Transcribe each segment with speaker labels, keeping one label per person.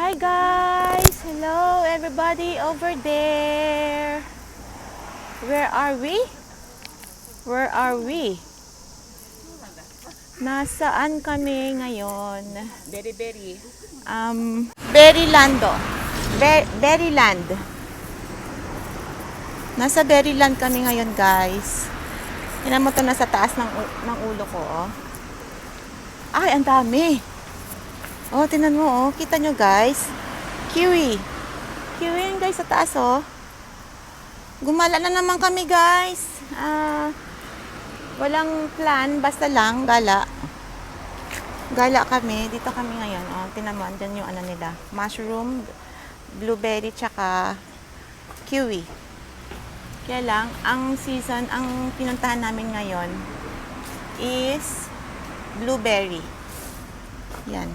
Speaker 1: Hi guys! Hello everybody over there! Where are we? Where are we? Nasaan kami ngayon? Berry Lando. Berry Land. Nasa Berry Land kami ngayon guys. Tingnan mo to, nasa taas ng ulo ko. Oh. Ay, ang dami. Oh, tingnan mo, oh. Kita nyo, guys. Kiwi. Kiwi yan, guys, sa taas, oh. Gumala na naman kami, guys. Walang plan, basta lang, gala. Gala kami. Dito kami ngayon, oh. Tingnan mo, andyan yung ano nila. Mushroom, blueberry, tsaka kiwi. Kaya lang, ang season, ang pinuntahan namin ngayon is blueberry. Yan.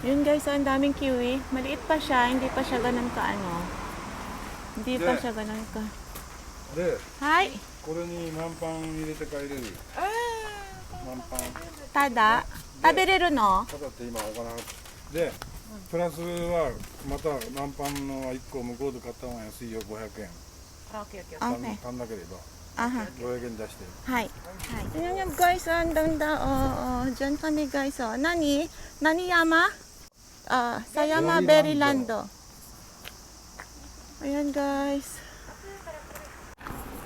Speaker 1: Yun guys, ang daming kiwi. Maliit pa siya, hindi pa siya ganun ka ano. Hindi pa siya ganun ka. Hi!
Speaker 2: これに満パン入れて帰れる。満パン。
Speaker 1: Tada? 食べれるの?
Speaker 2: ただって今お金で、プラスはまた満パンの1個向こうで買った方が安いよ、500円。足んなければ。500円出して。はい。Tingnan niyo guys, ang ganda. Oh, dyan kami guys. Oh. Nani Yama?
Speaker 1: Sayama Berry Land. Ayan guys.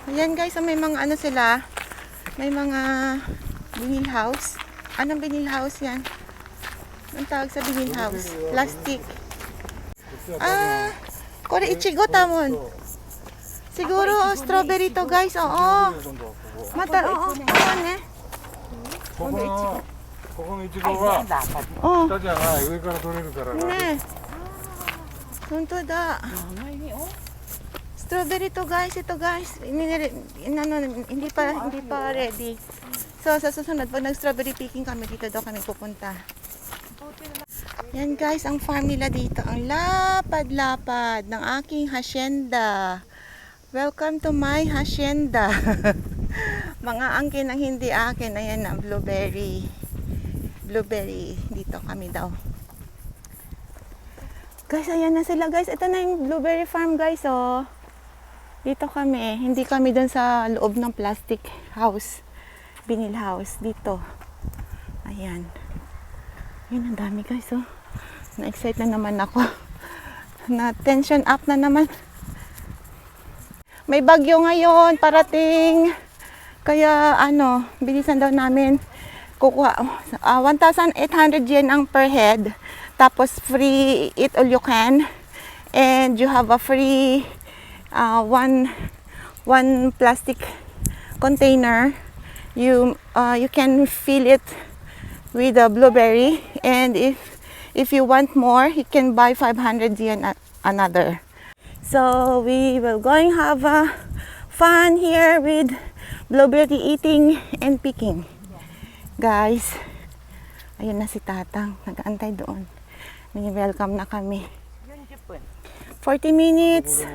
Speaker 1: Ayan guys, may mga ano sila. May mga vinyl house. Anong vinyl house yan? Anong tawag sa vinyl house? Plastic. Kore ichigo tamon. Siguro strawberry to guys. Oo. Mata, oo. Ayan eh.
Speaker 2: ここのイチゴは下じゃない、上から取れるからね。
Speaker 1: 本当だ。Strawberry to guys, ito guys. Hindi pa ready. So sa susunod, pag nag-strawberry picking kami, dito daw kami pupunta. Yan guys, ang farm nila dito. Ang lapad-lapad ng aking hacienda. Welcome to my hacienda. Mga angkin ang hindi akin. Ayan ang blueberry. Blueberry. Dito kami daw. Guys, ayan na sila guys. Ito na yung blueberry farm guys, oh. Dito kami. Hindi kami dun sa loob ng plastic house. Vinyl house. Dito. Ayan. Ayan, ang dami guys, oh. Na-excite na naman ako. Na-tension up na naman. May bagyo ngayon. Parating. Kaya, ano, bilisan daw namin. Kukuha. 1,800 yen ang per head. Tapos free eat all you can, and you have a free one plastic container. You can fill it with a blueberry, and if you want more, you can buy 500 yen another. So we will going have fun here with blueberry eating and picking, guys. Ayun na si Tatang, nag-aantay doon. Welcome na kami. 40 minutes.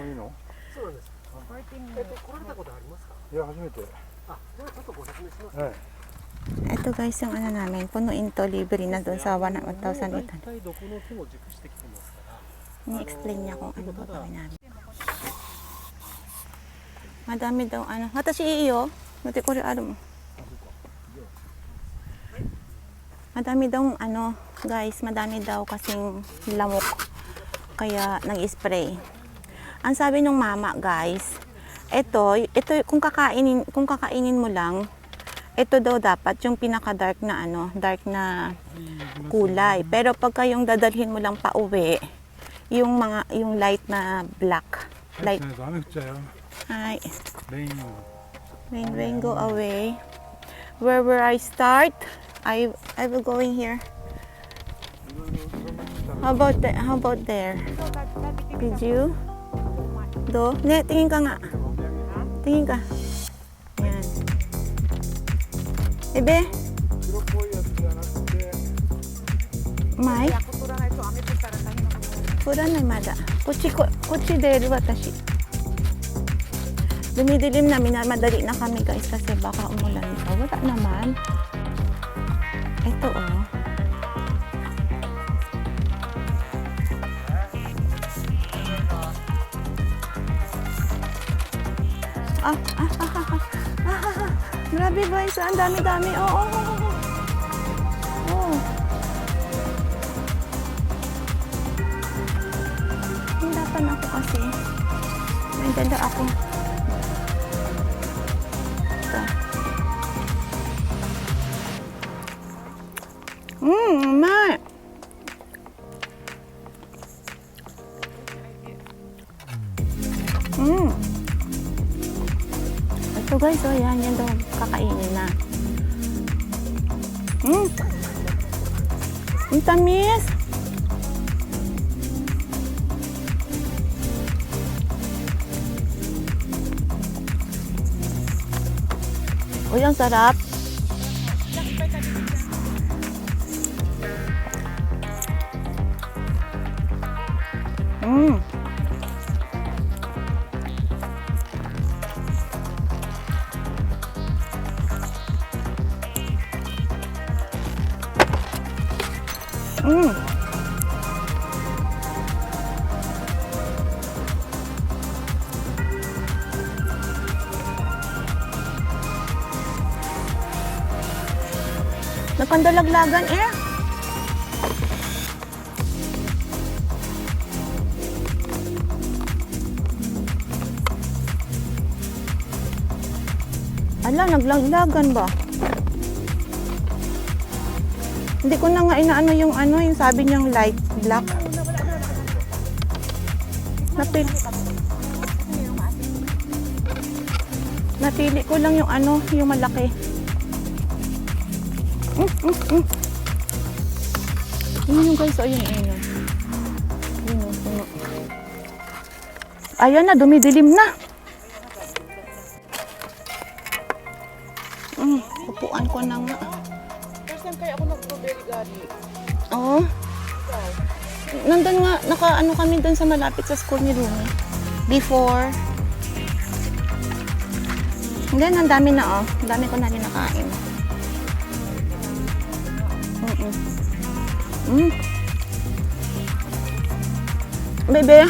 Speaker 1: Ito guys yung ano namin, punuin to, libre na doon sa 1,800. Ni-explain niya kung ano ba gawin namin. Madami daw ano. Watashi iyo. Mati ko rin mo. Madami daw ano, guys, madami daw kasing lamok. Kaya nag-spray. Ang sabi ng mama, guys, ito kung kakainin mo lang, ito daw dapat yung pinaka-dark na ano, dark na kulay. Pero pagka yung dadalhin mo lang pauwi, yung light na black. Light. Hi. Rain, go away. Where I start? I will go in here. How about there? Did you? Do? Ne, tingin ka nga. Tingin ka. Yan. Ebe? Mai? Furanai mada. Kochi deru watashi. Dumidilim na, madali na kami guys kasi baka umulan. Wala naman. Ito oh. Grabe guys, ang dami-dami. Oh. Hirapan ako kasi. May dala ako. Ito. May. Ito guys, yan daw kakainin na. Ang tamis. Uy, ang sarap. Napandalaglagan eh. Ala, naglaglagan ba? Hindi ko na nga inaano yung sabi niyang light black. Napili ko lang yung yung malaki. Yun guys, ayun. Ayan na, dumidilim na. Upuan ko na nga.
Speaker 3: First time kaya ako nag-strawberry gani.
Speaker 1: Oo. Nandun nga, kami dun sa malapit sa school ni Rumi. Before. Hindi, ang dami na Ang dami ko na rin nakain. Bebe.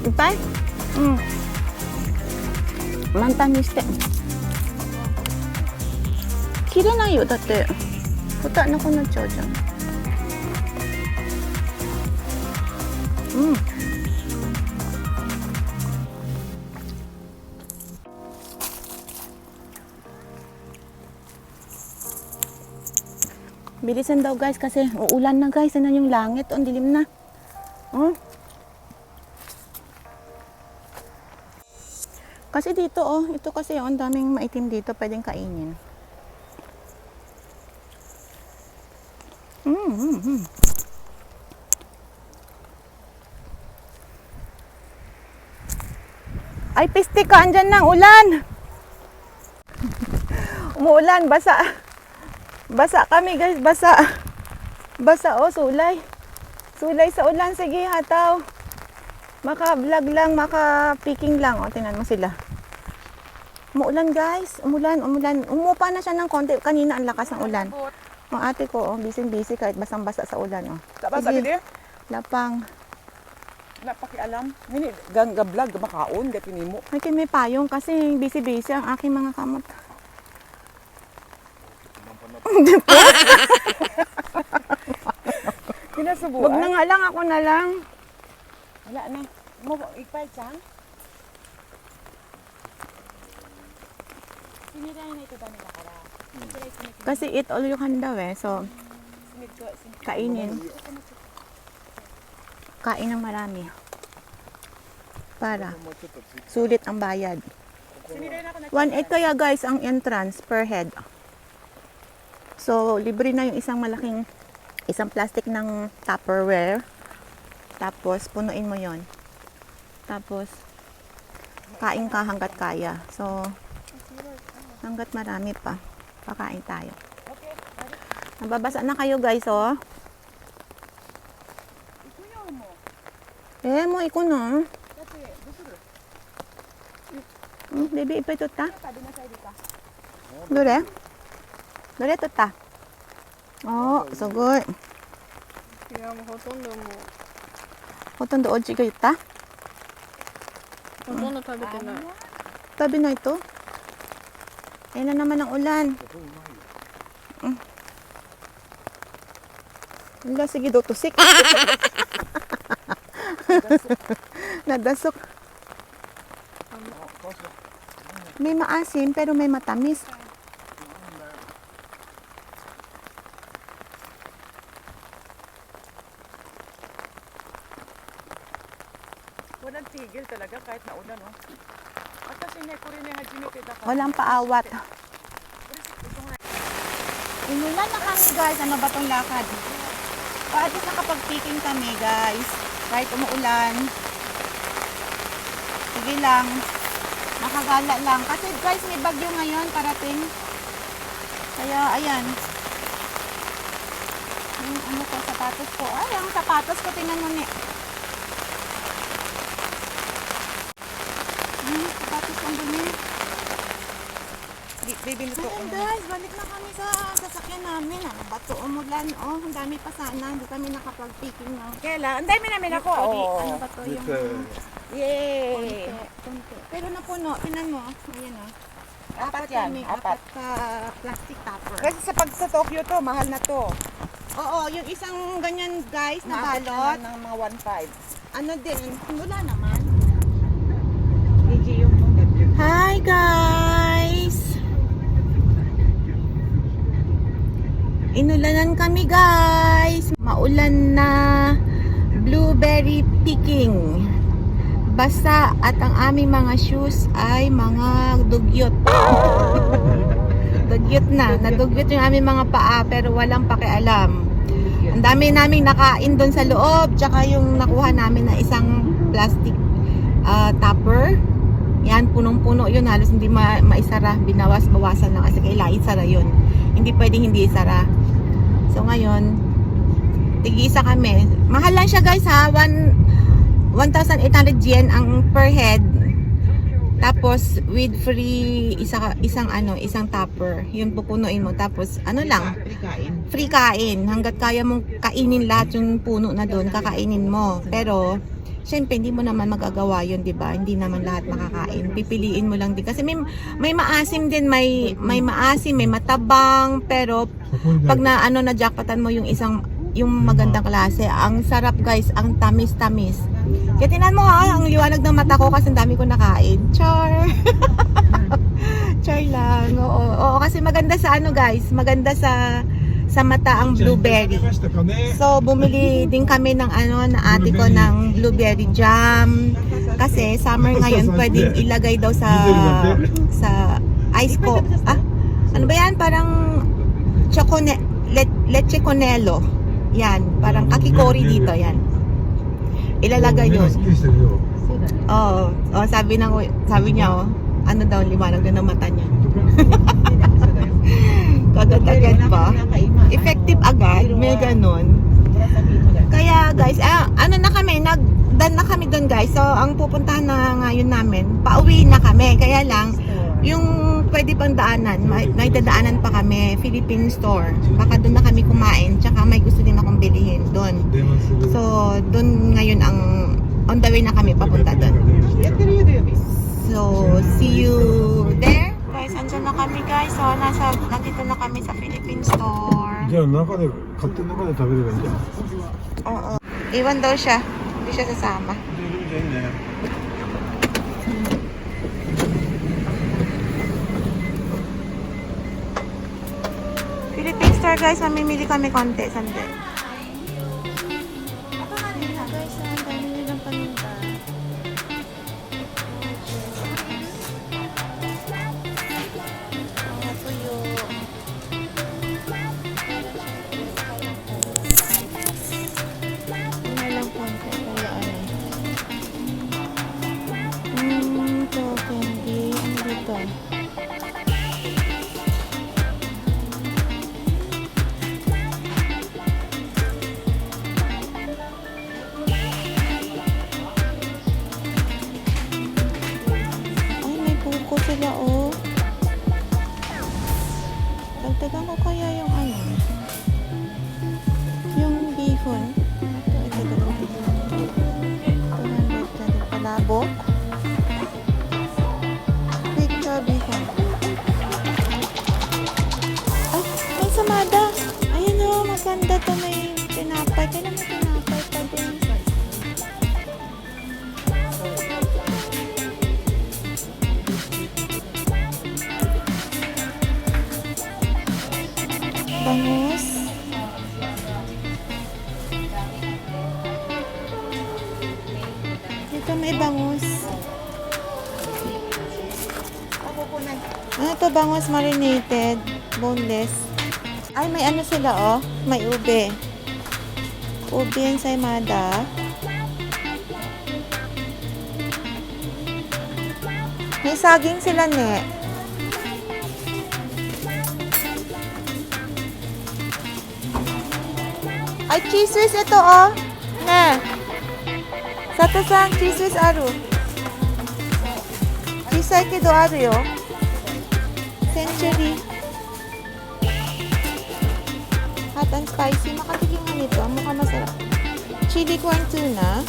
Speaker 1: Ipay? Mantan ni ste. Kire na yo, dati. Puta na ko na chojan. Bilisan daw guys kasi uulan na guys. Ano yung langit? Ang dilim na. Kasi dito ito kasi ang daming maitim dito pwedeng kainin. Ay, piste ka, andyan ng ulan. Umuulan, basa. Basa kami guys, basa. Basa sulay. Sulay sa ulan, sige hataw. Maka-vlog lang, maka-picking lang. Tingnan mo sila. Umuulan guys, umulan. Umupa na siya ng konti. Kanina ang lakas ng ulan. Ang ate ko, busy kahit basang-basa sa ulan.
Speaker 3: Sige,
Speaker 1: lapang.
Speaker 3: Napakialam. Hindi, gangga-vlog, makaon, depini mo.
Speaker 1: Ay, may payong kasi busy ang aking mga kamot.
Speaker 3: Kinasubuan?
Speaker 1: Wag na nga lang, ako na lang.
Speaker 3: Wala na. Mo, ipay siyang? Sinirahin na ito ba nila kara?
Speaker 1: Kasi eat all you can daw so kainin. Kain ng marami. Para sulit ang bayad. 1.8 kaya guys ang entrance per head. So, libre na yung isang plastic ng Tupperware. Tapos, punuin mo yon. Tapos, kain ka hanggat kaya. So, hanggat marami pa. Pakain tayo. Nababasa na kayo guys, mo, iko na. Baby, ipay to ta. Dure? Dure to ta. So good.
Speaker 3: Kaya mo,
Speaker 1: Hotondo oji ga yutta?
Speaker 3: Hotondo tabete na.
Speaker 1: Tabi na ito. Ayan na naman ang ulan. Wala, sige daw tusik. Nadasok. May maasim pero may matamis.
Speaker 3: Walang tigil talaga kahit naulan, no? At kasi ko rin yung hajimete da ka.
Speaker 1: Walang paawat. Inulan na kami guys. Ano ba tong lakad? At least nakapag-picking kami guys. Kahit umuulan. Sige lang. Nakagala lang. Kasi guys may bagyo ngayon parating. Kaya ayan. Yung ano ko, sapatos ko. Ay, ang sapatos ko. Tingnan mo ni. Sapatos kong dumi.
Speaker 3: Baby, luto.
Speaker 1: Ayan guys, balik na kami sa sasakyan namin. Ano ba ito? Umulan. Oh, ang dami pa sana. Hindi kami nakapag-picking na.
Speaker 3: Kailan? Ang dami namin ako.
Speaker 1: Ano ba ito? Yung...
Speaker 3: Yay!
Speaker 1: Konti. Pero napuno. Tinan mo. Ayan o.
Speaker 3: Apat yan. Apat.
Speaker 1: Ka plastic topper.
Speaker 3: Kasi sa Tokyo to, mahal na to.
Speaker 1: Oo, yung isang ganyan guys na
Speaker 3: Maabot
Speaker 1: balot.
Speaker 3: na ng mga 1.5.
Speaker 1: Ano din? Wala naman.
Speaker 3: DJ yung
Speaker 1: Hi guys! Inulanan kami guys. Maulan na blueberry picking. Basa at ang aming mga shoes ay mga dugyot. Dugyot na. Nadugyot yung aming mga paa pero walang pakialam. Ang dami naming nakain doon sa loob. Tsaka yung nakuha namin na isang plastic topper. Yan, punong-puno yun. Halos hindi maisara. Binawas-bawasan lang kasi kailangan isara yun. Hindi pwedeng hindi isara. So ngayon, tig-isa kami. Mahal lang siya guys ha. 1,800 yen ang per head. Tapos with free isang topper. Yun pupunuin mo. Tapos ano lang? Free kain. Hanggat kaya mong kainin lahat yung puno na doon, kakainin mo. Pero syempre hindi mo naman magagawa yun, 'di ba? Hindi naman lahat makakain. Pipiliin mo lang din kasi may maasim din, may maasim, may matabang, pero pag na jackpotan mo yung magandang klase, ang sarap guys, ang tamis-tamis. Kaya tinan mo ha, ang liwanag ng mata ko kasi ang dami ko nakain. Char. Char lang. Oo, kasi maganda sa guys, maganda sa mata ang blueberry. So bumili din kami ng na ate ko ng blueberry jam kasi summer ngayon, pwedeng ilagay daw sa ice ko. Ano ba yan? Parang leche conelo. Yan, parang kakikori dito yan. Ilalagay yun. Oo, sabi niya ano daw liwanag ng mata niya. Kagad-agad pa. Effective agad. May ganun. Kaya guys, ano na kami, nagdan na kami doon guys. So, ang pupuntahan na ngayon namin, pauwi na kami. Kaya lang, yung pwede pang daanan, may dadaanan pa kami, Philippine store. Baka doon na kami kumain. Tsaka may gusto din akong bilihin doon. So, doon ngayon on the way na kami papunta doon. So, see you there. Guys, andyan na kami guys. So, nandito na kami sa Philippine store.
Speaker 2: Diyan, katulad na tabi rin dyan.
Speaker 1: Oo. Iwan daw siya. Hindi siya sasama. Philippine store guys. Mamimili kami konti. Sandali. Ito kanina guys. Ang dami nilang paninda. Sila dagdagan ko kaya yung yung bihon. Ito 200 palabok. Pwede bangus. Ano to, bangus marinated, boneless. Ay, may ano sila, oh. May ube. Ube yung saimada. May saging sila, ne. Ay, cheese whiz ito, oh. Ne. Sato-san, cheese whiz aru. Chisai kedo aru yo. Century. Hot and spicy. Makatikim nga nito. Mukhang masarap. Chili corn tuna.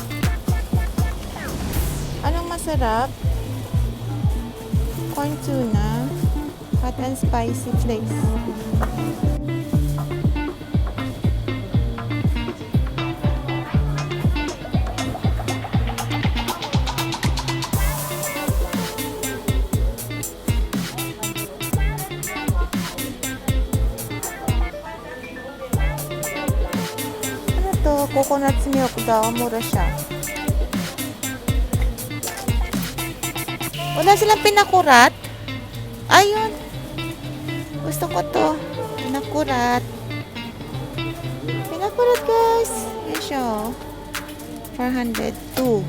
Speaker 1: Anong masarap? Corn tuna. Hot and spicy flakes. Coconut milk daw, mura siya. Wala silang pinakurat. Ayun. Gusto ko to. Pinakurat. Pinakurat, guys. Yan siya. 402.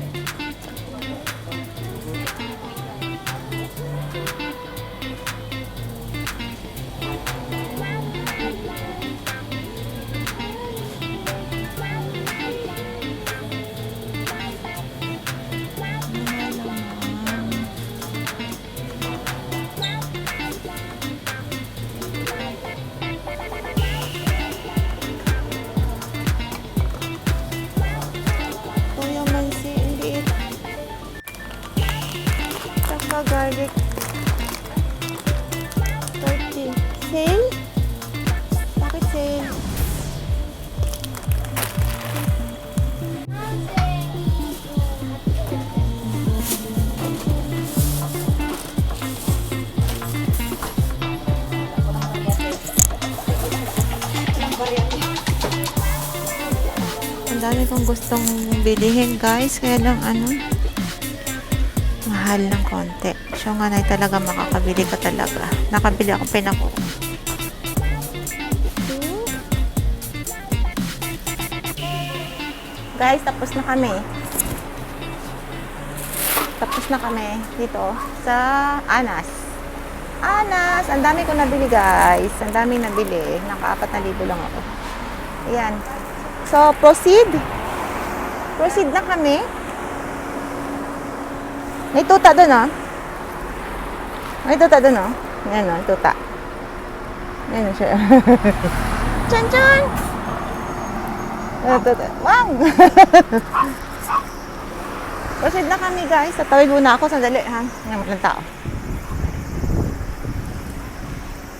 Speaker 1: Garlic 30. Sale? Bakit sale? Ang dami kong gustong bilihin, guys, kaya lang mahal ng konti. So nga na talaga makakabili ka talaga. Nakabili ako pinako. Guys, tapos na kami. Tapos na kami dito sa Anas. Anas! Ang dami ko nabili, guys. Ang dami nabili. Naka-4,000 lang ako. Ayan. So, proceed. Proceed na kami. May tuta doon, oh. May tuta doon, oh. Ayan, oh, tuta. Ayan siya. Chan, chan! Tuta. Wow! Proceed na kami, guys. Tatawid muna ako. Sandali, ha? Ayan, walang tao.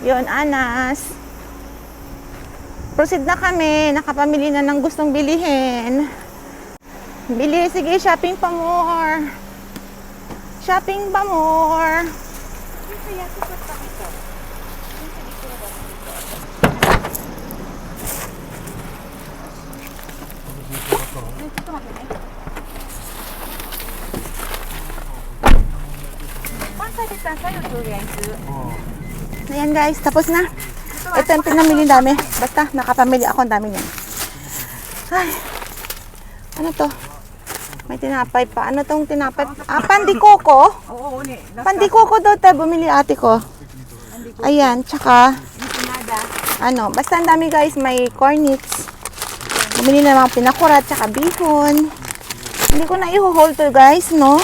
Speaker 1: Yun, Anas. Proceed na kami. Nakapamili na ng gustong bilihin. Bili. Sige, shopping pa more. Shopping pa more. Ayan, guys, tapos na. Ito yung pinamili dami. Basta nakapamili ako, ang dami niyan. Ay, ano to? May tinapay pa. Ano tong tinapay? Pandikoko?
Speaker 3: Oo, ni.
Speaker 1: Pandikoko daw tayo bumili ate ko. Ayan, tsaka basta ang dami, guys. May cornix. Bumili na mga pinakurat, tsaka bihon. Hindi ko na i-hold to, guys, no?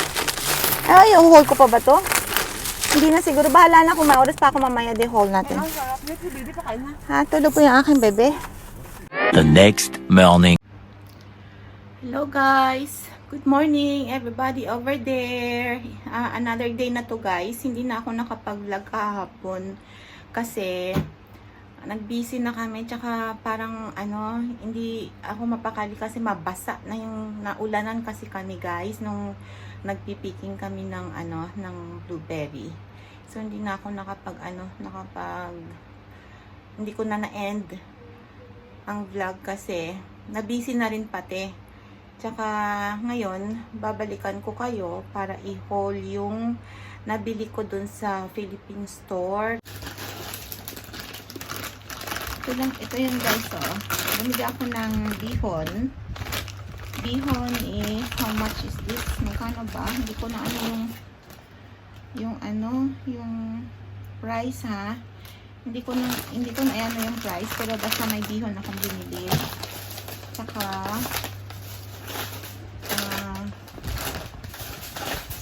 Speaker 1: Ay, i-hold ko pa ba to? Hindi na siguro. Bahala na kung may oras pa ako mamaya di-hold natin. Ha, tulog po yung aking bebe.
Speaker 4: The next morning.
Speaker 1: Hello, guys. Good morning, everybody over there. Another day na to, guys. Hindi na ako nakapag-vlog kahapon kasi nag-busy na kami. Tsaka parang hindi ako mapakali kasi mabasa na yung naulanan kasi kami, guys, nung nagpipiking kami ng ng blueberry. So hindi na ako hindi ko na na-end ang vlog kasi na-busy na rin pati. Tsaka ngayon, babalikan ko kayo para i-haul yung nabili ko dun sa Philippine store. Ito yung guys, oh. Bumili ako ng bihon. Bihon how much is this? Magkano ba? Hindi ko na yung price, ha. Hindi ko na yung price, pero basta may bihon akong binili. Tsaka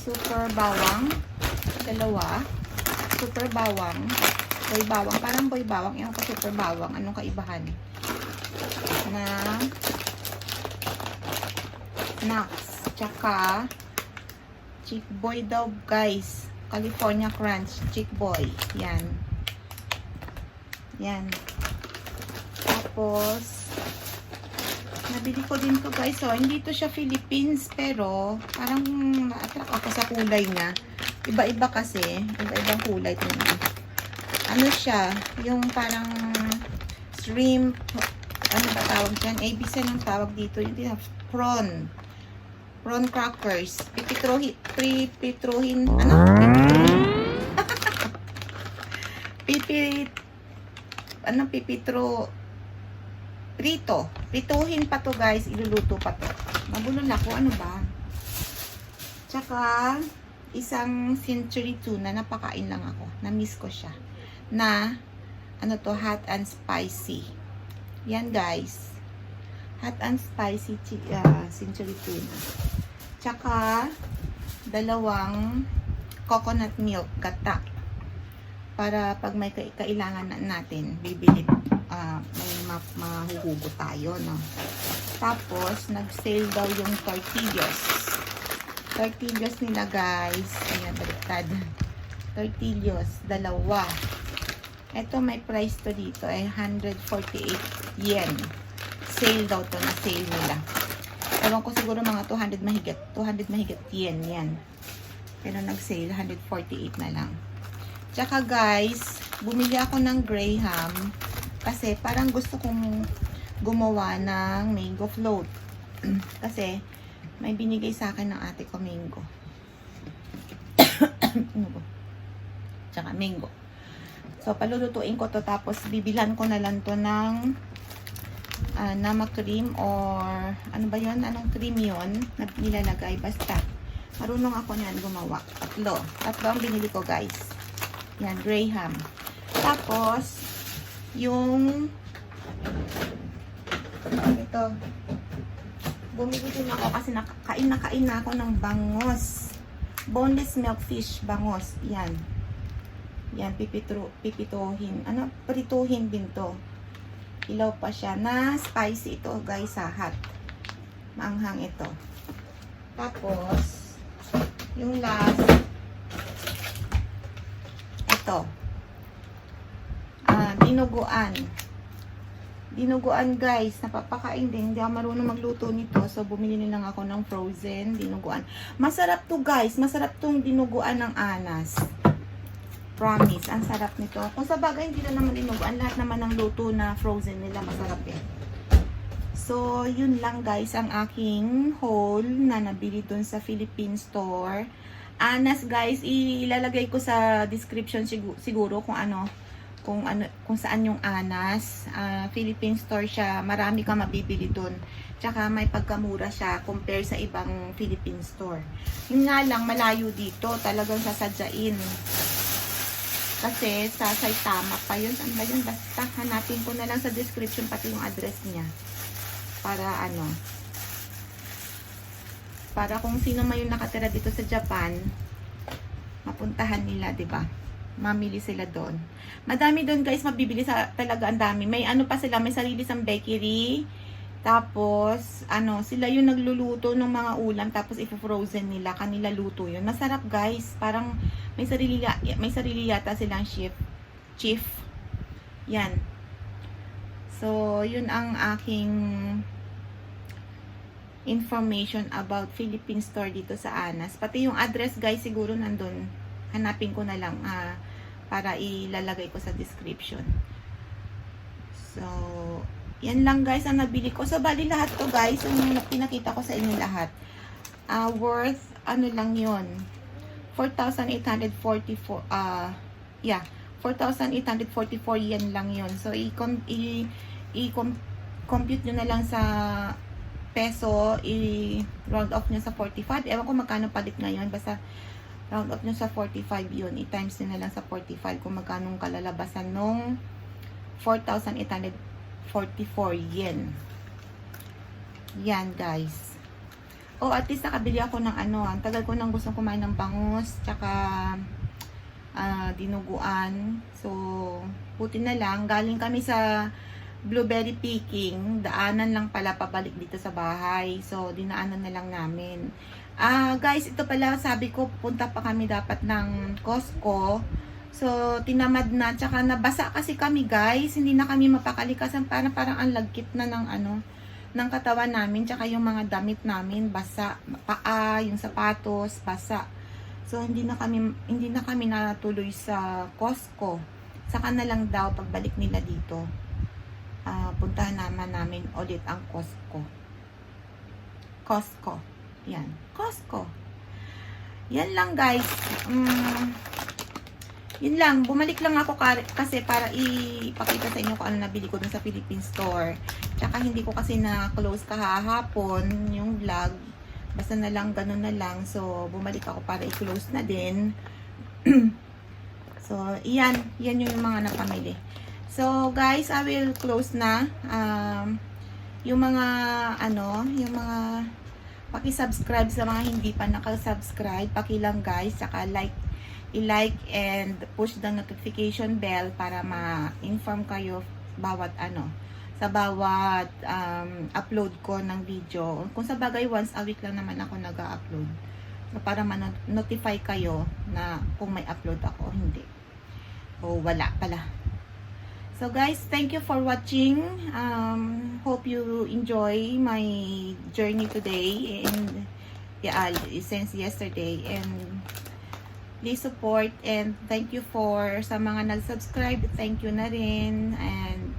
Speaker 1: super bawang, dalawa. Super bawang, boy bawang, parang boy bawang, yung ko super bawang, anong kaibahan? Na nuts, tsaka chick boy daw guys, California Crunch, chick boy, yan. Tapos nabili ko din to guys, so hindi to siya Philippines, pero parang na-attract ako sa kulay niya. Iba-iba kasi, iba-ibang kulay ito. Ano siya, yung parang shrimp, ano ba tawag dyan? ABC ng tawag dito, yung prawn crackers, pipitruhin, prituhin pa to guys, iluluto pa to. Nabulol ako, ano ba? Tsaka isang century tuna, napakain lang ako, na-miss ko siya, na ano to, hot and spicy. Yan guys, hot and spicy century tuna. Tsaka dalawang coconut milk, gata, para pag may kailangan natin bibili, may mahuhugot tayo, no? Tapos nag-sale daw yung tortillas nila guys. Ayan, baliktad. Tortillas, dalawa. Ito may price to dito ay 148 yen. Sale daw to, na sale nila. Ewan ko, siguro mga 200 mahigit yen yan. Pero nag-sale 148 na lang. Tsaka guys, bumili ako ng graham kasi parang gusto kong gumawa ng mango float. Kasi may binigay sa akin ng ate ko mango. Tsaka mango. So palulutuin ko to, tapos bibilan ko na lang to ng nama cream or ano ba yun? Anong cream yun na nilalagay? Basta marunong ako niyan gumawa. Tatlo ang binili ko guys. Yan, graham. Tapos yung ito, bumili din ako kasi kain na ako ng bangos, boneless milkfish bangos. Yan, pipituhin, prituhin din to. Ilaw pa siya, na spicy ito guys, hot, maanghang ito. Tapos yung last, ito, dinuguan guys, napapakain din, hindi ako marunong magluto nito, so bumili nilang ako ng frozen dinuguan. Masarap to guys, masarap tong dinuguan ng anas, promise, ang sarap nito. Kung sa bagay hindi na naman dinuguan, lahat naman ng luto na frozen nila masarap eh. So yun lang guys ang aking haul na nabili dun sa Philippine store. Anas guys, ilalagay ko sa description siguro kung saan yung anas. Philippine store siya, marami ka mabibili dun. Tsaka may pagkamura siya compare sa ibang Philippine store. Yun nga lang, malayo dito, talagang sasadyain. Kasi sa Saitama pa yun. Ano ba yun? Basta hanapin ko na lang sa description pati yung address niya. Para kung sino man yung nakatira dito sa Japan, mapuntahan nila, 'di ba? Mamili sila doon. Madami doon guys, mabibili talaga, ang dami. May pa sila, may sarili sang bakery. Tapos sila yung nagluluto ng mga ulam, tapos i-frozen nila, kanila luto 'yun. Masarap guys, parang may sarili yata silang chief. Yan. So, 'yun ang aking information about Philippine store dito sa Anas. Pati yung address guys, siguro nandun. Hanapin ko na lang para ilalagay ko sa description. So, Yan lang guys ang nabili ko. So, bali lahat to guys, yung pinakita ko sa inyo lahat. Worth, ano lang yun, 4,844, yeah, 4,844 yen lang yun. So, i-compute nyo na lang sa peso, i-round off nyo sa 45. Ewan ko magkano palit ngayon, basta round off nyo sa 45 yun. I-times nyo na lang sa 45 kung magkano kalalabasan nung 4,844 yen. Yan guys. Oh, at least nakabili ako ng ano, ang tagal ko nang gustong kumain ng bangus, tsaka dinuguan. So, buti na lang, galing kami sa blueberry picking, daanan lang pala pabalik dito sa bahay. So, dinaanan na lang namin. Guys, ito pala, sabi ko, punta pa kami dapat ng Costco. So, tinamad na, tsaka nabasa kasi kami guys, hindi na kami mapakalikasan, parang ang lagkit na ng ano, ng katawan namin, tsaka yung mga damit namin, basa, paa, yung sapatos, basa. So, hindi na kami natuloy sa Costco. Saka na lang daw, pagbalik nila dito, puntahan namin ulit ang Costco. Costco. Yan. Costco. Yan lang guys. Yun lang, bumalik lang ako kasi para ipakita sa inyo kung ano nabili ko dun sa Philippine store. Tsaka hindi ko kasi na-close kahapon yung vlog. Basta na lang, ganun na lang. So, bumalik ako para i-close na din. So, yan yung mga napamili. So, guys, I will close na. Yung mga, paki-subscribe sa mga hindi pa nakasubscribe. Paki-lang guys, saka i-like and push the notification bell para ma-inform kayo sa bawat upload ko ng video. Kung sa bagay, once a week lang naman ako nag-upload. So, para ma-notify kayo na kung may upload ako o hindi. O wala pala. So guys, thank you for watching. Hope you enjoy my journey today and yeah, since yesterday, and please support and thank you sa mga nag-subscribe. Thank you na rin. And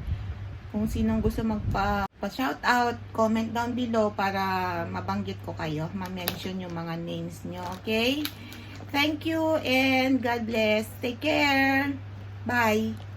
Speaker 1: kung sinong gusto magpa-shoutout, comment down below para mabanggit ko kayo. Ma-mention yung mga names nyo. Okay? Thank you and God bless. Take care. Bye.